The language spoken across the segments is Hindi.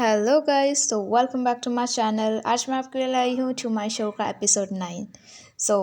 हेलो गाइस, तो welcome back to my channel. आज मैं आपके लिए लाई हूँ टू माय शो का एपिसोड 9। सो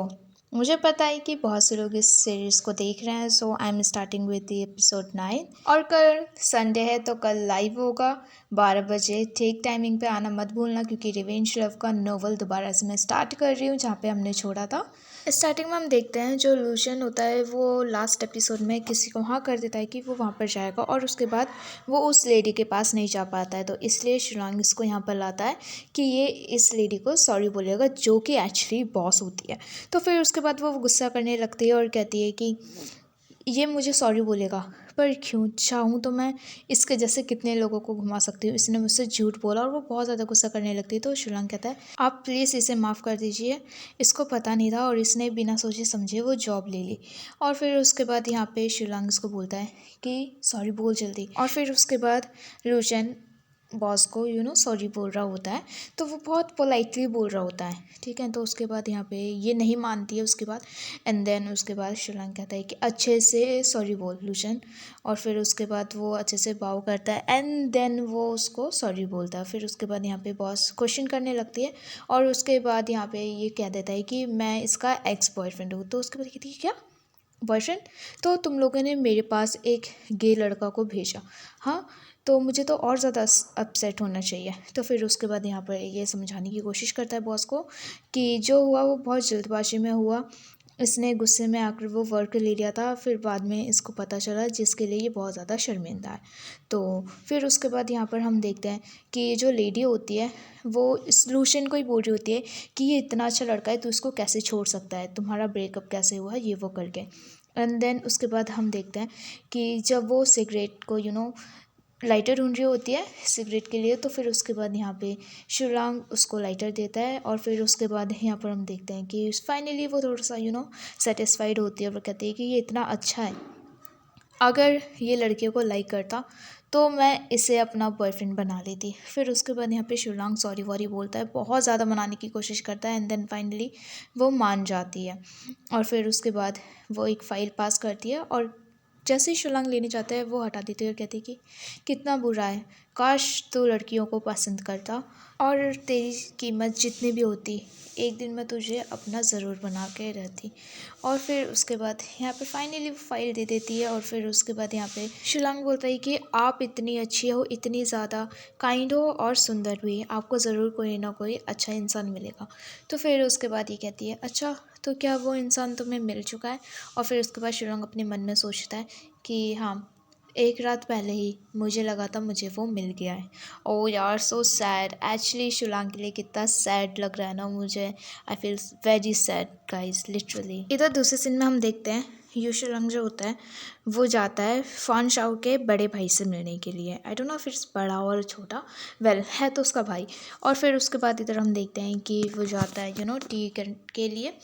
मुझे पता है कि बहुत से लोग इस सीरीज़ को देख रहे हैं, so I am starting with the episode 9। और कल संडे है तो कल लाइव होगा 12 बजे। ठीक टाइमिंग पे आना मत भूलना, क्योंकि रिवेंज लव का नोवेल दोबारा से मैं स्टार्ट कर रही हूँ जहाँ पे हमने छोड़ा था। स्टार्टिंग में हम देखते हैं जो लूशन होता है वो लास्ट एपिसोड में किसी को हाँ कर देता है कि वो वहाँ पर जाएगा, और उसके बाद वो उस लेडी के पास नहीं जा पाता है। तो इसलिए शिलांग इसको यहाँ पर लाता है कि ये इस लेडी को सॉरी बोलेगा, जो कि एक्चुअली बॉस होती है। तो फिर उसके बाद वो गुस्सा करने लगती है और कहती है कि ये मुझे सॉरी बोलेगा, पर क्यों? चाहूँ तो मैं इसके जैसे कितने लोगों को घुमा सकती हूँ। इसने मुझसे झूठ बोला, और वो बहुत ज़्यादा गुस्सा करने लगती है। तो शिलांग कहता है आप प्लीज़ इसे माफ़ कर दीजिए, इसको पता नहीं था और इसने बिना सोचे समझे वो जॉब ले ली। और फिर उसके बाद यहाँ पे शिलांग इसको बोलता है कि सॉरी बोल जल्दी। और फिर उसके बाद लूशन बॉस को सॉरी बोल रहा होता है, तो वो बहुत पोलाइटली बोल रहा होता है, ठीक है। तो उसके बाद यहाँ पे ये नहीं मानती है उसके बाद। एंड देन उसके बाद शिलांग कहता है कि अच्छे से सॉरी बोल लूशन। और फिर उसके बाद वो अच्छे से बाव करता है, एंड देन वो उसको सॉरी बोलता है। फिर उसके बाद यहाँ पे बॉस क्वेश्चन करने लगती है, और उसके बाद यहाँ पे ये कह देता है कि मैं इसका एक्स बॉयफ्रेंड हूँ। तो उसके बाद कहती है क्या बॉयफ्रेंड? तो तुम लोगों ने मेरे पास एक गे लड़का को भेजा, हाँ, तो मुझे तो और ज़्यादा अपसेट होना चाहिए। तो फिर उसके बाद यहाँ पर ये समझाने की कोशिश करता है बॉस को कि जो हुआ वो बहुत जल्दबाजी में हुआ, इसने गुस्से में आकर वो वर्क ले लिया था, फिर बाद में इसको पता चला, जिसके लिए ये बहुत ज़्यादा शर्मिंदा है। तो फिर उसके बाद यहाँ पर हम देखते हैं कि जो लेडी होती है वो सॉल्यूशन को ही बोल रही होती है कि ये इतना अच्छा लड़का है, तो इसको कैसे छोड़ सकता है, तुम्हारा ब्रेकअप कैसे हुआ, ये वो करके। एंड देन उसके बाद हम देखते हैं कि जब वो सिगरेट को लाइटर ढूंढ रही होती है सिगरेट के लिए, तो फिर उसके बाद यहाँ पे शिवरांग उसको लाइटर देता है। और फिर उसके बाद यहाँ पर हम देखते हैं कि फाइनली वो थोड़ा सा सेटिस्फाइड होती है, और कहती है कि ये इतना अच्छा है, अगर ये लड़कियों को लाइक करता तो मैं इसे अपना बॉयफ्रेंड बना लेती। फिर उसके बाद यहाँ पे शिवरांग सॉरी वॉरी बोलता है, बहुत ज़्यादा मनाने की कोशिश करता है, एंड देन फाइनली वो मान जाती है। और फिर उसके बाद वो एक फ़ाइल पास करती है, और जैसे ही शिवरांग लेने जाता है वो हटा देती है और कहती है कि कितना बुरा है, काश तू लड़कियों को पसंद करता, और तेरी कीमत जितनी भी होती, एक दिन मैं तुझे अपना ज़रूर बना के रहती। और फिर उसके बाद यहाँ पे फाइनली वो फाइल दे देती है। और फिर उसके बाद यहाँ पे शिलांग बोलता है कि आप इतनी अच्छी हो, इतनी ज़्यादा काइंड हो और सुंदर भी, आपको ज़रूर कोई ना कोई अच्छा इंसान मिलेगा। तो फिर उसके बाद ये कहती है अच्छा, तो क्या वो इंसान तुम्हें मिल चुका है? और फिर उसके बाद शिलांग अपने मन में सोचता है कि हाँ, एक रात पहले ही मुझे लगा था मुझे वो मिल गया है। ओ यार, सो सैड एक्चुअली। शिलांग के लिए कितना सैड लग रहा है ना मुझे। I feel very sad guys, literally. इधर दूसरे सीन में हम देखते हैं यू शिलांग जो होता है वो जाता है फान शाओ के बड़े भाई से मिलने के लिए। आई डोंट नो फिर बड़ा और छोटा, वेल है तो उसका भाई। और फिर उसके बाद इधर हम देखते हैं कि वो जाता है टी के लिए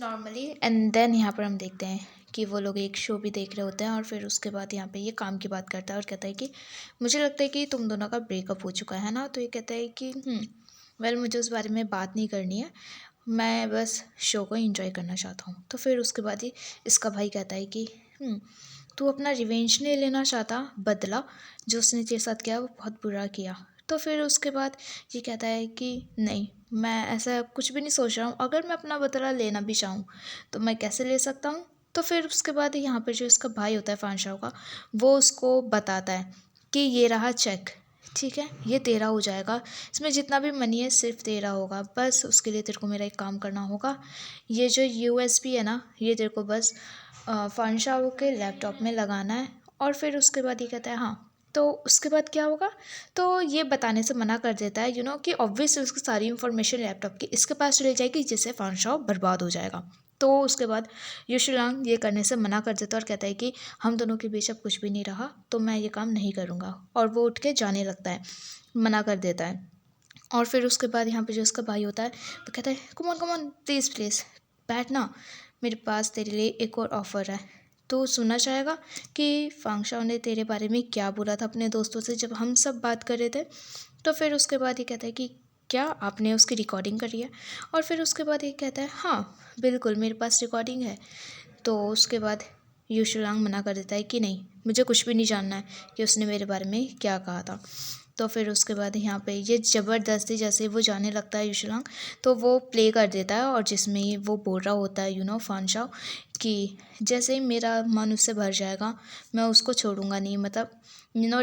नॉर्मली। एंड देन यहाँ पर हम देखते हैं कि वो लोग एक शो भी देख रहे होते हैं। और फिर उसके बाद यहाँ पे ये काम की बात करता है और कहता है कि मुझे लगता है कि तुम दोनों का ब्रेकअप हो चुका है ना। तो ये कहता है कि वेल, मुझे उस बारे में बात नहीं करनी है, मैं बस शो को एंजॉय करना चाहता हूँ। तो फिर उसके बाद ही इसका भाई कहता है कि तू अपना रिवेंज नहीं लेना चाहता, बदला जो उसने तेरे साथ किया वो बहुत बुरा किया। तो फिर उसके बाद ये कहता है कि नहीं, मैं ऐसा कुछ भी नहीं सोच रहा हूँ, अगर मैं अपना बदला लेना भी चाहूँ तो मैं कैसे ले सकता हूँ। तो फिर उसके बाद यहाँ पर जो इसका भाई होता है फानशाओ का, वो उसको बताता है कि ये रहा चेक, ठीक है, ये तेरा हो जाएगा, इसमें जितना भी मनी है सिर्फ तेरा होगा, बस उसके लिए तेरे को मेरा एक काम करना होगा। ये जो यूएसबी है ना, ये तेरे को बस फानशाओ के लैपटॉप में लगाना है। और फिर उसके बाद ये कहता है हाँ, तो उसके बाद क्या होगा? तो ये बताने से मना कर देता है कि ऑब्वियसली उसकी सारी इन्फॉर्मेशन लैपटॉप की इसके पास चली जाएगी, जिससे फानशाओ बर्बाद हो जाएगा। तो उसके बाद युशिलांग ये करने से मना कर देता है और कहता है कि हम दोनों के बीच अब कुछ भी नहीं रहा, तो मैं ये काम नहीं करूँगा। और वो उठ के जाने लगता है, मना कर देता है। और फिर उसके बाद यहाँ पे जो उसका भाई होता है वो कहता है कम ऑन प्लीज़ प्लीज़ बैठ ना, मेरे पास तेरे लिए एक और ऑफ़र है। तो सुनना चाहेगा कि फांगशाओ ने तेरे बारे में क्या बोला था अपने दोस्तों से जब हम सब बात कर रहे थे। तो फिर उसके बाद ये कहता है कि क्या आपने उसकी रिकॉर्डिंग करी है? और फिर उसके बाद ये कहता है हाँ बिल्कुल, मेरे पास रिकॉर्डिंग है। तो उसके बाद युशिलांग मना कर देता है कि नहीं, मुझे कुछ भी नहीं जानना है कि उसने मेरे बारे में क्या कहा था। तो फिर उसके बाद यहाँ पे ये ज़बरदस्ती जैसे वो जाने लगता है युशुलांग, तो वो प्ले कर देता है, और जिसमें वो बोल रहा होता है फानशाओ कि जैसे ही मेरा मन उससे भर जाएगा मैं उसको छोड़ूंगा नहीं, मतलब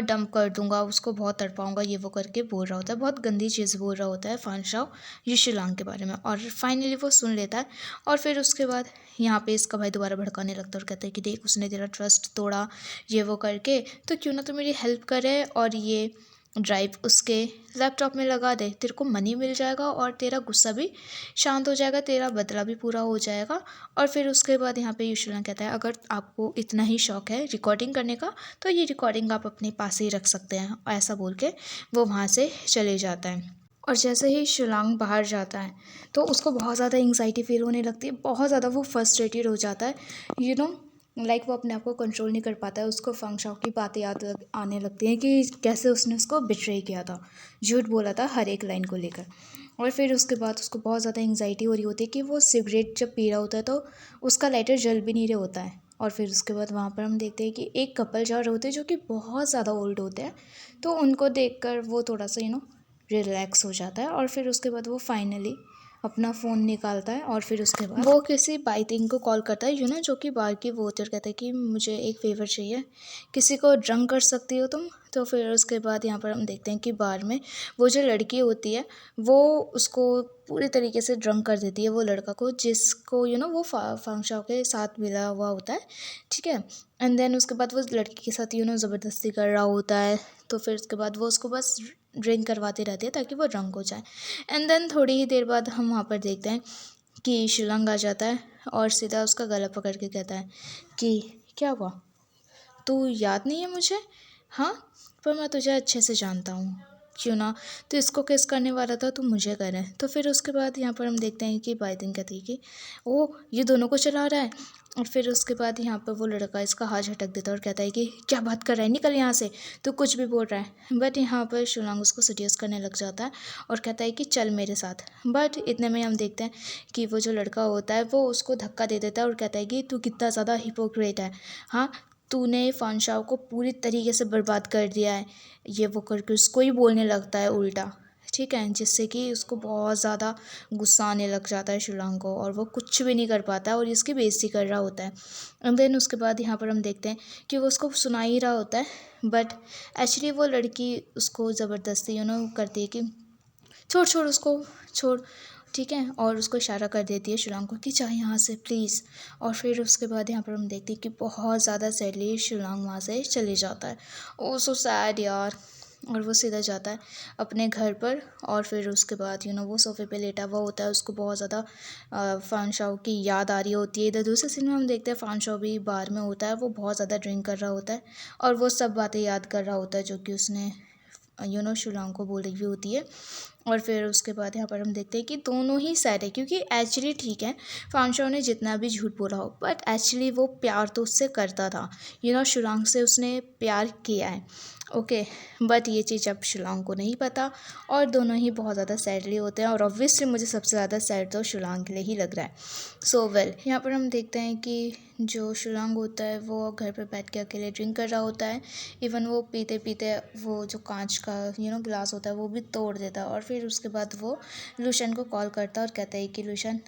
डंप कर दूंगा उसको, बहुत तड़पाऊंगा, ये वो करके बोल रहा होता है, बहुत गंदी चीज़ बोल रहा होता है फानशाओ युशुलांग के बारे में। और फाइनली वो सुन लेता है, और फिर उसके बाद यहाँ पे इसका भाई दोबारा भड़काने लगता है और कहता है कि देख उसने तेरा ट्रस्ट तोड़ा, ये वो करके, तो क्यों ना तू मेरी हेल्प करे और ये ड्राइव उसके लैपटॉप में लगा दे, तेरे को मनी मिल जाएगा और तेरा गुस्सा भी शांत हो जाएगा, तेरा बदला भी पूरा हो जाएगा। और फिर उसके बाद यहाँ पे युशुलांग कहता है अगर आपको इतना ही शौक है रिकॉर्डिंग करने का तो ये रिकॉर्डिंग आप अपने पास ही रख सकते हैं, ऐसा बोल के वो वहाँ से चले जाता है। और जैसे ही शिलांग बाहर जाता है तो उसको बहुत ज़्यादा एंग्जाइटी फील होने लगती है, बहुत ज़्यादा वो फ्रस्ट्रेटेड हो जाता है, लाइक वो अपने आप को कंट्रोल नहीं कर पाता है। उसको फंगशाओ की बातें आने लगती हैं कि कैसे उसने उसको बिट्रे किया था, झूठ बोला था हर एक लाइन को लेकर। और फिर उसके बाद उसको बहुत ज़्यादा एंग्जाइटी हो रही होती है कि वो सिगरेट जब पी रहा होता है तो उसका लाइटर जल भी नहीं रहा होता है। और फिर उसके बाद वहाँ पर हम देखते हैं कि एक कपल जा रहे होते हैं जो कि बहुत ज़्यादा ओल्ड होते हैं, तो उनको देखकर वो थोड़ा सा रिलैक्स हो जाता है। और फिर उसके बाद वो फाइनली अपना फ़ोन निकालता है, और फिर उसके बाद वो किसी बाइटिंग को कॉल करता है जो कि बार की वो होती है, और कहता है कि मुझे एक फेवर चाहिए, किसी को ड्रंक कर सकती हो तुम। तो फिर उसके बाद यहाँ पर हम देखते हैं कि बार में वो जो लड़की होती है वो उसको पूरी तरीके से ड्रंक कर देती है, वो लड़का को जिसको वो फंगशाओ के साथ मिला हुआ होता है, ठीक है। एंड देन उसके बाद वो लड़की के साथ ज़बरदस्ती कर रहा होता है, तो फिर उसके बाद वो उसको बस ड्रिंक करवाती रहती है ताकि वो ड्रंक हो जाए। एंड देन थोड़ी ही देर बाद हम वहाँ पर देखते हैं कि शिलंग आ जाता है और सीधा उसका गला पकड़ के कहता है कि क्या हुआ, तू याद नहीं है मुझे? हाँ, पर मैं तुझे अच्छे से जानता हूँ, क्यों ना तो इसको किस करने वाला था, तू मुझे करे। तो फिर उसके बाद यहाँ पर हम देखते हैं कि बाइटिंग कहती है कि ओ ये दोनों को चला रहा है। और फिर उसके बाद यहाँ पर वो लड़का इसका हाथ झटक देता है और कहता है कि क्या बात कर रहा है, निकल यहाँ से, तू कुछ भी बोल रहा है। बट यहाँ पर शुलांग उसको सीरियस करने लग जाता है और कहता है कि चल मेरे साथ। बट इतने में हम देखते हैं कि वो जो लड़का होता है वो उसको धक्का दे देता है और कहता है कि तू कितना ज़्यादा हिपोक्रेट है, हाँ तूने फंशाओ को पूरी तरीके से बर्बाद कर दिया है, ये वो करके उसको ही बोलने लगता है उल्टा, ठीक है, जिससे कि उसको बहुत ज़्यादा गुस्सा आने लग जाता है शिलांग को, और वो कुछ भी नहीं कर पाता है और इसकी बेइज्जती कर रहा होता है। एंड देन उसके बाद यहाँ पर हम देखते हैं कि वो उसको सुना ही रहा होता है, बट एक्चुअली वो लड़की उसको ज़बरदस्ती करती है कि छोड़ छोड़ उसको, छोड़, ठीक है, और उसको इशारा कर देती है शिलांग को कि जा यहाँ से प्लीज़। और फिर उसके बाद यहाँ पर हम देखते हैं कि बहुत ज़्यादा सैडली शिलांग वहाँ से चले जाता है। ओ सो सैड यार। और वो सीधा जाता है अपने घर पर, और फिर उसके बाद वो सोफे पे लेटा हुआ होता है, उसको बहुत ज़्यादा फंशाओ की याद आ रही होती है। इधर दूसरे सीन में हम देखते हैं फंशाओ भी बार में होता है, वो बहुत ज़्यादा ड्रिंक कर रहा होता है और वो सब बातें याद कर रहा होता है जो कि उसने शिलांग को बोली हुई होती है। और फिर उसके बाद यहाँ पर हम देखते हैं कि दोनों ही सैड है, क्योंकि एक्चुअली ठीक है फंशाओ ने जितना भी झूठ बोला हो, बट एक्चुअली वो प्यार तो उससे करता था, शिलांग से उसने प्यार किया है, ओके। बट ये चीज़ अब शिलांग को नहीं पता, और दोनों ही बहुत ज़्यादा सैडली होते हैं, और ऑब्वियसली मुझे सबसे ज़्यादा सैड तो शिलांग के लिए ही लग रहा है। सो वेल यहाँ पर हम देखते हैं कि जो शिलांग होता है वो घर पर बैठ के अकेले ड्रिंक कर रहा होता है। इवन वो पीते पीते वो जो कांच का गिलास होता है वो भी तोड़ देता है। और फिर उसके बाद वो लूशन को कॉल करता है और कहता है कि लूशन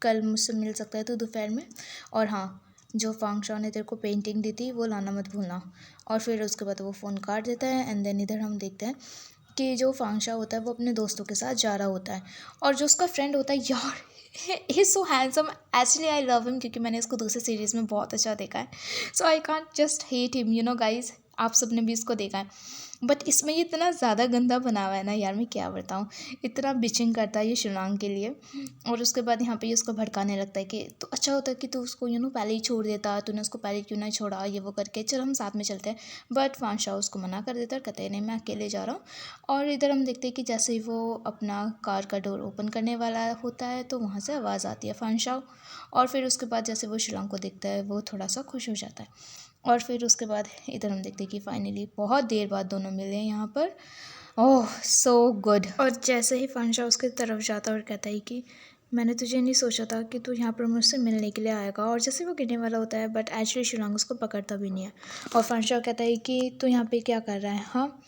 कल मुझसे मिल सकता है तो दोपहर में, और हाँ जो फंगशाओ ने तेरे को पेंटिंग दी थी वो लाना मत भूलना। और फिर उसके बाद वो फ़ोन काट देता है। एंड देन इधर हम देखते हैं कि जो फंगशाओ होता है वो अपने दोस्तों के साथ जा रहा होता है, और जो उसका फ्रेंड होता है यार he so handsome, actually I love him, क्योंकि मैंने इसको दूसरे सीरीज़ में बहुत अच्छा देखा है, so I can't just hate him guys, आप सबने भी इसको देखा है। बट इसमें ये इतना ज़्यादा गंदा बना हुआ है ना यार, मैं क्या बताऊँ, इतना बिचिंग करता है ये शिलांग के लिए। और उसके बाद यहाँ पे ये उसको भड़काने लगता है कि तो अच्छा होता है कि तू उसको पहले ही छोड़ देता, तूने उसको पहले क्यों ना छोड़ा, ये वो करके चल हम साथ में चलते हैं। बट फंशाओ उसको मना कर देता है और कहते हैं नहीं मैं अकेले जा रहा हूँ। और इधर हम देखते हैं कि जैसे ही वो अपना कार का डोर ओपन करने वाला होता है तो वहाँ से आवाज़ आती है फंशाओ, और फिर उसके बाद जैसे वो शिलांग को देखता है वो थोड़ा सा खुश हो जाता है। और फिर उसके बाद इधर हम देखते हैं कि फाइनली बहुत देर बाद दोनों मिले हैं यहाँ पर, ओह सो गुड। और जैसे ही फंशा उसकी तरफ जाता है और कहता है कि मैंने तुझे नहीं सोचा था कि तू यहाँ पर मुझसे मिलने के लिए आएगा, और जैसे वो गिरने वाला होता है बट एक्चुअली शिलांग उसको पकड़ता भी नहीं है। और फंशा कहता है कि तू यहाँ पे क्या कर रहा है, हाँ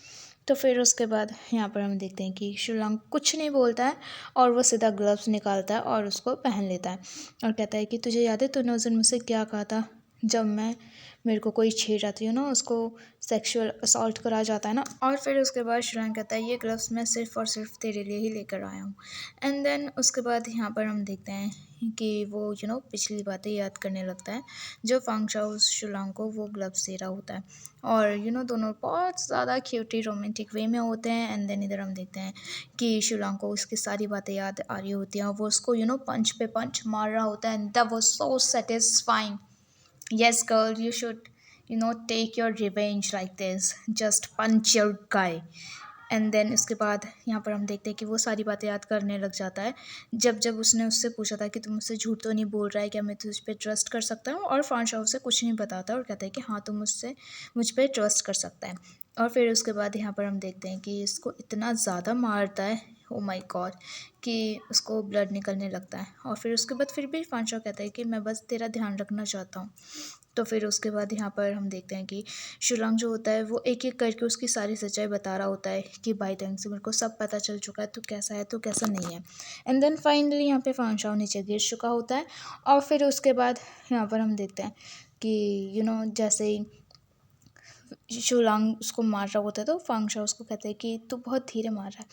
तो फिर उसके बाद यहाँ पर हम देखते हैं कि शिवलॉन्ग कुछ नहीं बोलता है और वो सीधा ग्लव्स निकालता है और उसको पहन लेता है और कहता है कि तुझे याद है तूने उस दिन मुझसे क्या कहा था जब मेरे को कोई छेड़ जाती है ना उसको सेक्सुअल असॉल्ट करा जाता है ना। और फिर उसके बाद शिवलॉन्ग कहता है ये ग्लव्स मैं सिर्फ़ और सिर्फ तेरे लिए ही लेकर आया हूँ। एंड देन उसके बाद यहाँ पर हम देखते हैं कि वो पिछली बातें याद करने लगता है जो फांगशाओ शिवलॉन्ग को वो ग्लव्स दे रहा होता है। और दोनों बहुत ज़्यादा क्यूटी रोमांटिक वे में होते हैं। एंड देन इधर हम देखते हैं कि शिवलॉन्ग को उसकी सारी बातें याद आ रही होती हैं और वो उसको पंच पे पंच मार रहा होता है and that was so satisfying. Yes, girl, you should, take your revenge like this. Just punch your guy. And then उसके बाद यहाँ पर हम देखते हैं कि वो सारी बातें याद करने लग जाता है जब जब उसने उससे पूछा था कि तुम मुझसे झूठ तो नहीं बोल रहा है, क्या मैं तुझ पे ट्रस्ट कर सकता हूँ। और फांशाओ उसे कुछ नहीं बताता और कहता है कि हाँ तुम मुझ पे ट्रस्ट कर सकता है। और फिर उसके बाद यहाँ पर हम देखते हैं कि इसको इतना ज़्यादा मारता है, ओ माय गॉड, कि उसको ब्लड निकलने लगता है। और फिर उसके बाद फिर भी फांशाओ कहता है कि मैं बस तेरा ध्यान रखना चाहता हूँ। तो फिर उसके बाद यहाँ पर हम देखते हैं कि शिवलॉन्ग जो होता है वो एक एक करके उसकी सारी सच्चाई बता रहा होता है कि बाई टाइम से मेरे को सब पता चल चुका है, तो कैसा है तो कैसा नहीं है। एंड देन फाइनली यहाँ पे फांशाओ नीचे गिर चुका होता है। और फिर उसके बाद यहाँ पर हम देखते हैं कि जैसे ही शिवलॉन्ग उसको मार रहा होता है तो फांशाओ उसको कहते हैं कि तू बहुत धीरे मार रहा है।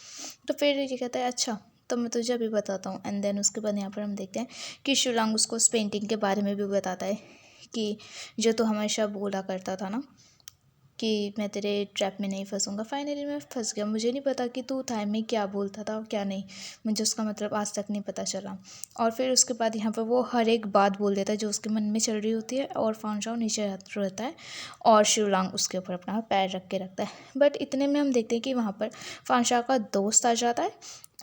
तो फिर ये कहता है अच्छा तो मैं तुझे अभी बताता हूँ। एंड देन उसके बाद यहाँ पर हम देखते हैं कि शिवलॉन्ग उसको उस पेंटिंग के बारे में भी बताता है कि जो तू हमेशा बोला करता था ना कि मैं तेरे ट्रैप में नहीं फंसूंगा, फाइनली मैं फंस गया। मुझे नहीं पता कि तू टाइम में क्या बोलता था और क्या नहीं, मुझे उसका मतलब आज तक नहीं पता चला। और फिर उसके बाद यहाँ पर वो हर एक बात बोल देता है जो उसके मन में चल रही होती है और फांशाओ नीचे रहता है और शिवलॉन्ग उसके ऊपर अपना पैर रख के रखता है। बट इतने में हम देखते हैं कि वहाँ पर फांशाओ का दोस्त आ जाता है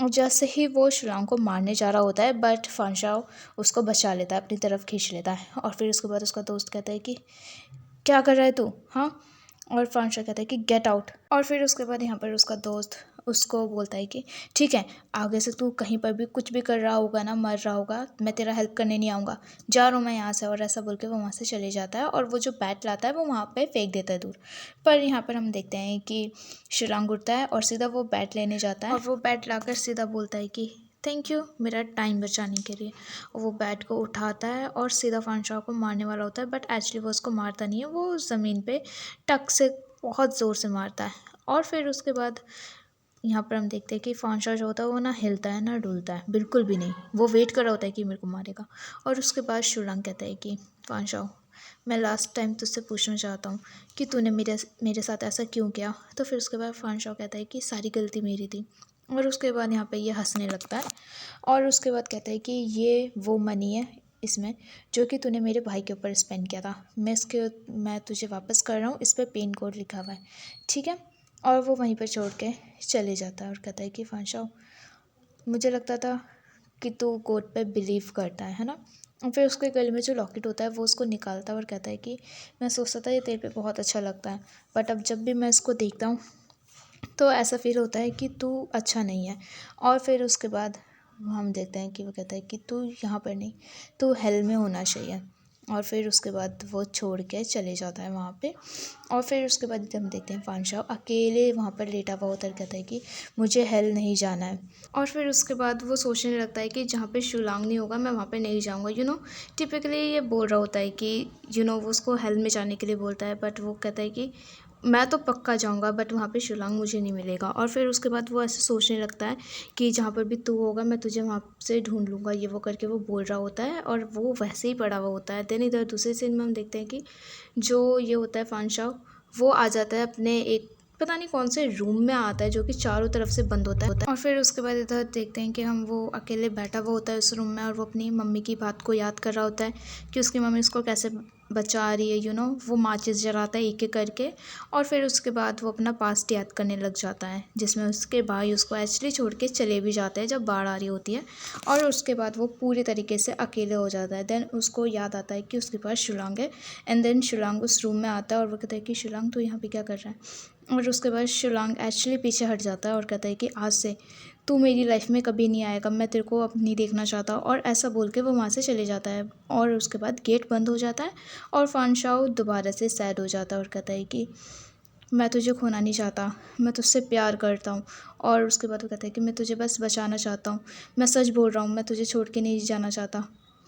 और जैसे ही वो शिवलॉन्ग को मारने जा रहा होता है बट फांशाओ उसको बचा लेता है, अपनी तरफ खींच लेता है। और फिर उसके बाद उसका दोस्त कहता है कि क्या कर रहा है तू, हाँ। और फांशाओ कहता है कि गेट आउट। और फिर उसके बाद यहाँ पर उसका दोस्त उसको बोलता है कि ठीक है आगे से तू कहीं पर भी कुछ भी कर रहा होगा ना, मर रहा होगा, मैं तेरा हेल्प करने नहीं आऊँगा, जा रहा हूँ मैं यहाँ से। और ऐसा बोल के वो वहाँ से चले जाता है और वो जो बैट लाता है वो वहाँ पे फेंक देता है दूर। पर यहाँ पर हम देखते हैं कि शिवलॉन्ग उठता है और सीधा वो बैट लेने जाता है और वो बैट लाकर सीधा बोलता है कि थैंक यू मेरा टाइम बचाने के लिए। वो बैट को उठाता है और सीधा फांशाओ को मारने वाला होता है बट एक्चुअली वो उसको मारता नहीं है, वो ज़मीन पे टक से बहुत ज़ोर से मारता है। और फिर उसके बाद यहाँ पर हम देखते हैं कि फांशाओ जो होता है वो ना हिलता है ना डुलता है, बिल्कुल भी नहीं। वो वेट कर रहा होता है कि मेरे को मारेगा। और उसके बाद शिवलॉन्ग कहता है कि फांशाओ मैं लास्ट टाइम तुझसे पूछना चाहता हूँ कि तूने मेरे साथ ऐसा क्यों किया। तो फिर उसके बाद फांशाओ कहता है कि सारी गलती मेरी थी। और उसके बाद यहाँ पे ये हंसने लगता है और उसके बाद कहता है कि ये वो मनी है इसमें जो कि तूने मेरे भाई के ऊपर स्पेंड किया था, मैं तुझे वापस कर रहा हूँ, इस पर पिन कोड लिखा हुआ है, ठीक है। और वो वहीं पर छोड़ के चले जाता है और कहता है कि फांशाओ मुझे लगता था कि तू गॉड पे बिलीव करता है ना। और फिर उसके गले में जो लॉकेट होता है वो उसको निकालता है और कहता है कि मैं सोचता था ये तेरे पे बहुत अच्छा लगता है बट अब जब भी मैं इसको देखता हूँ तो ऐसा फील होता है कि तू अच्छा नहीं है। और फिर उसके बाद हम देखते हैं कि वो कहता है कि तू यहाँ पर नहीं, तू हेल में होना चाहिए। और फिर उसके बाद वो छोड़ के चले जाता है वहाँ पे। और फिर उसके बाद हम देखते हैं फांशाओ अकेले वहाँ पर लेटा हुआ होता है, कहता है कि मुझे हेल नहीं जाना है। और फिर उसके बाद वो सोचने लगता है कि जहाँ पे शिवलॉन्ग नहीं होगा मैं वहाँ पे नहीं जाऊँगा। टिपिकली ये बोल रहा होता है कि वो उसको हेल में जाने के लिए बोलता है बट वो कहता है कि मैं तो पक्का जाऊंगा बट वहाँ पे शिवलॉन्ग मुझे नहीं मिलेगा। और फिर उसके बाद वो ऐसे सोचने लगता है कि जहाँ पर भी तू होगा मैं तुझे वहाँ से ढूंढ लूँगा, ये वो करके वो बोल रहा होता है और वो वैसे ही पड़ा हुआ होता है। देन इधर दूसरे सीन में हम देखते हैं कि जो ये होता है फांशाओ वो आ जाता है अपने एक पता नहीं कौन से रूम में आता है जो कि चारों तरफ से बंद होता है। और फिर उसके बाद इधर देखते हैं कि वो अकेले बैठा हुआ होता है उस रूम में और वो अपनी मम्मी की बात को याद कर रहा होता है कि उसकी मम्मी उसको कैसे बचा रही है। वो माचिस जलाता है एक एक करके। और फिर उसके बाद वो अपना पास्ट याद करने लग जाता है जिसमें उसके भाई उसको एक्चुअली छोड़ के चले भी जाते हैं जब बाढ़ आ रही होती है। और उसके बाद वो पूरी तरीके से अकेले हो जाता है। देन उसको याद आता है कि उसके पास शिवलॉन्ग है। एंड देन शिवलॉन्ग उस रूम में आता है और वो कहता है कि शिवलॉन्ग तू यहाँ पे क्या कर रहा है। और उसके बाद शिवलॉन्ग एक्चुअली पीछे हट जाता है और कहता है कि आज से तू मेरी लाइफ में कभी नहीं आएगा, मैं तेरे को अब नहीं देखना चाहता। और ऐसा बोल के वो वहाँ से चले जाता है और उसके बाद गेट बंद हो जाता है और फांशाओ दोबारा से सैड हो जाता है और कहता है कि मैं तुझे खोना नहीं चाहता, मैं तुझसे प्यार करता हूँ। और उसके बाद वो कहता है कि मैं तुझे बस बचाना चाहता हूँ, मैं सच बोल रहा हूँ, मैं तुझे छोड़ के नहीं जाना चाहता।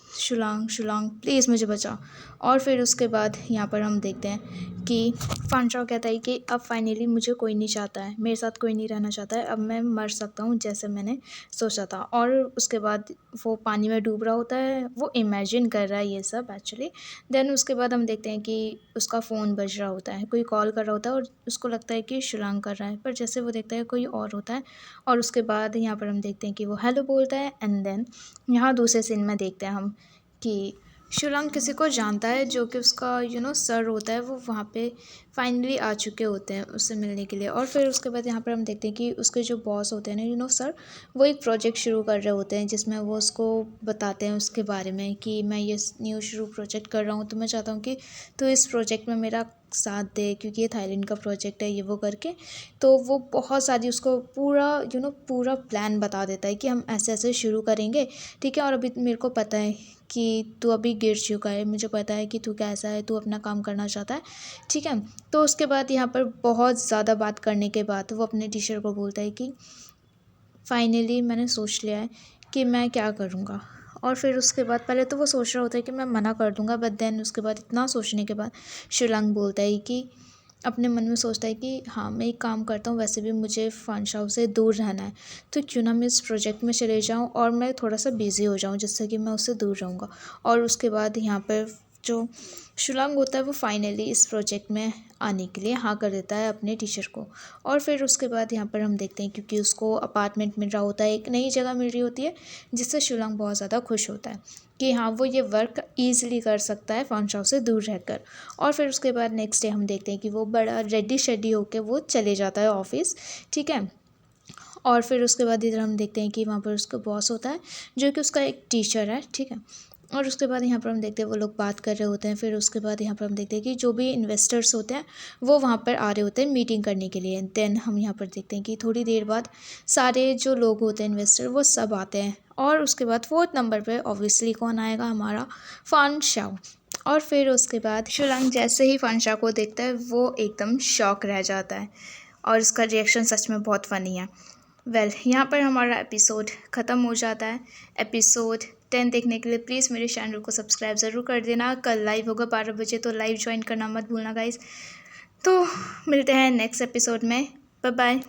शुलांग शुलांग प्लीज़ मुझे बचा। और फिर उसके बाद यहाँ पर हम देखते हैं कि फांचाओ कहता है कि अब फाइनली मुझे कोई नहीं चाहता है, मेरे साथ कोई नहीं रहना चाहता है, अब मैं मर सकता हूँ जैसे मैंने सोचा था। और उसके बाद वो पानी में डूब रहा होता है, वो इमेजिन कर रहा है ये सब एक्चुअली। देन उसके बाद हम देखते हैं कि उसका फ़ोन बज रहा होता है, कोई कॉल कर रहा होता है और उसको लगता है कि शुलांग कर रहा है, पर जैसे वो देखता है कोई और होता है। और उसके बाद यहाँ पर हम देखते हैं कि वो हेलो बोलता है। एंड देन यहाँ दूसरे सीन में देखते हैं हम कि शुलांग किसी को जानता है जो कि उसका सर होता है, वो वहाँ पे फाइनली आ चुके होते हैं उससे मिलने के लिए। और फिर उसके बाद यहाँ पर हम देखते हैं कि उसके जो बॉस होते हैं ना सर, वो एक प्रोजेक्ट शुरू कर रहे होते हैं जिसमें वो उसको बताते हैं उसके बारे में कि मैं ये न्यू शुरू प्रोजेक्ट कर रहा हूँ, तो मैं चाहता हूँ कि तू इस प्रोजेक्ट में मेरा साथ दे क्योंकि ये थाईलैंड का प्रोजेक्ट है, ये वो करके। तो वो बहुत सारी उसको पूरा पूरा प्लान बता देता है कि हम ऐसे ऐसे शुरू करेंगे, ठीक है। और अभी मेरे को पता है कि तू अभी गिर चुका है, मुझे पता है कि तू कैसा है, तू अपना काम करना चाहता है, ठीक है। तो उसके बाद यहाँ पर बहुत ज़्यादा बात करने के बाद वो अपने टीचर को बोलता है कि फाइनली मैंने सोच लिया है कि मैं क्या करूँगा। और फिर उसके बाद पहले तो वो सोच रहा होता है कि मैं मना कर दूँगा, बट देन उसके बाद इतना सोचने के बाद शुलांग बोलता है कि अपने मन में सोचता है कि हाँ मैं एक काम करता हूँ, वैसे भी मुझे फांशाओ से दूर रहना है, तो क्यों ना मैं इस प्रोजेक्ट में चले जाऊँ और मैं थोड़ा सा बिज़ी हो जाऊँ जिससे कि मैं उससे दूर रहूँगा। और उसके बाद यहाँ पर जो शुलांग होता है वो फाइनली इस प्रोजेक्ट में आने के लिए हाँ कर देता है अपने टीचर को। और फिर उसके बाद यहाँ पर हम देखते हैं क्योंकि उसको अपार्टमेंट मिल रहा होता है, एक नई जगह मिल रही होती है, जिससे शुलांग बहुत ज़्यादा खुश होता है कि हाँ वो ये वर्क ईज़िली कर सकता है फांशाओ से दूर रहकर। और फिर उसके बाद नेक्स्ट डे हम देखते हैं कि वो बड़ा रेडी शेडी होकर वो चले जाता है ऑफिस, ठीक है। और फिर उसके बाद इधर हम देखते हैं कि वहाँ पर उसका बॉस होता है जो कि उसका एक टीचर है, ठीक है। और उसके बाद यहाँ पर हम देखते हैं वो लोग बात कर रहे होते हैं। फिर उसके बाद यहाँ पर हम देखते हैं कि जो भी इन्वेस्टर्स होते हैं वो वहाँ पर आ रहे होते हैं मीटिंग करने के लिए। देन हम यहाँ पर देखते हैं कि थोड़ी देर बाद सारे जो लोग होते हैं इन्वेस्टर वो सब आते हैं। और उसके बाद 4th नंबर पर ऑब्वियसली कौन आएगा, हमारा फांशाओ। और फिर उसके बाद शुलांग जैसे ही फांशाओ को देखता है वो एकदम शॉक रह जाता है और इसका रिएक्शन सच में बहुत फ़नी है। यहाँ पर हमारा एपिसोड ख़त्म हो जाता है। एपिसोड 10 देखने के लिए प्लीज़ मेरे चैनल को सब्सक्राइब ज़रूर कर देना। कल लाइव होगा 12 बजे, तो लाइव ज्वाइन करना मत भूलना गाइज़। तो मिलते हैं नेक्स्ट एपिसोड में। Bye bye.